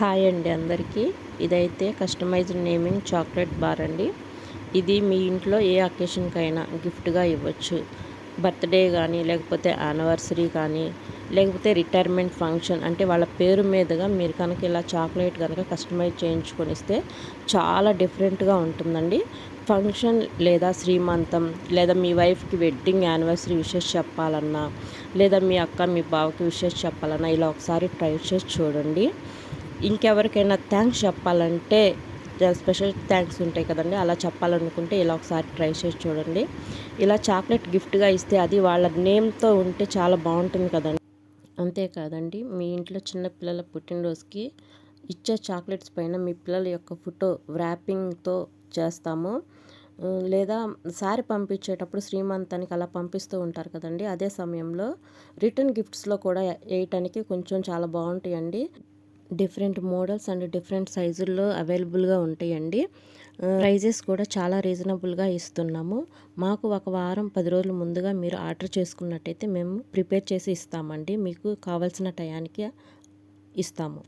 Hi అండి అందరికీ. ఇదైతే కస్టమైజ్డ్ నేమింగ్ చాక్లెట్ బార్ అండి. ఇది మీ ఇంట్లో ఏ అకేషన్కైనా గిఫ్ట్గా ఇవ్వచ్చు. బర్త్డే కానీ, లేకపోతే యానివర్సరీ కానీ, లేకపోతే రిటైర్మెంట్ ఫంక్షన్ అంటే వాళ్ళ పేరు మీదుగా మీరు కనుక ఇలా చాక్లెట్ కనుక కస్టమైజ్ చేయించుకొనిస్తే చాలా డిఫరెంట్గా ఉంటుందండి. ఫంక్షన్ లేదా శ్రీమంతం లేదా మీ వైఫ్కి వెడ్డింగ్ యానివర్సరీ విషెస్ చెప్పాలన్నా, లేదా మీ అక్క మీ బావకి విషెస్ చెప్పాలన్నా ఇలా ఒకసారి ట్రై చేసి చూడండి. ఇంకెవరికైనా థ్యాంక్స్ చెప్పాలంటే స్పెషల్ థ్యాంక్స్ ఉంటాయి కదండి, అలా చెప్పాలనుకుంటే ఇలా ఒకసారి ట్రై చేసి చూడండి. ఇలా చాక్లెట్ గిఫ్ట్గా ఇస్తే అది వాళ్ళ నేమ్తో ఉంటే చాలా బాగుంటుంది కదండి. అంతేకాదండి, మీ ఇంట్లో చిన్నపిల్లల పుట్టినరోజుకి ఇచ్చే చాక్లెట్స్ పైన మీ పిల్లల యొక్క ఫోటో వ్రాపింగ్తో చేస్తాము. లేదా శారీ పంపించేటప్పుడు శ్రీమంతానికి అలా పంపిస్తూ ఉంటారు కదండి, అదే సమయంలో రిటర్న్ గిఫ్ట్స్లో కూడా వేయటానికి కొంచెం చాలా బాగుంటాయండి. డిఫరెంట్ మోడల్స్ అండ్ డిఫరెంట్ సైజుల్లో అవైలబుల్గా ఉంటాయండి. ప్రైజెస్ కూడా చాలా రీజనబుల్గా ఇస్తున్నాము. మాకు ఒక వారం 10 రోజుల ముందుగా మీరు ఆర్డర్ చేసుకున్నట్టయితే మేము ప్రిపేర్ చేసి ఇస్తామండి. మీకు కావాల్సిన టయానికి ఇస్తాము.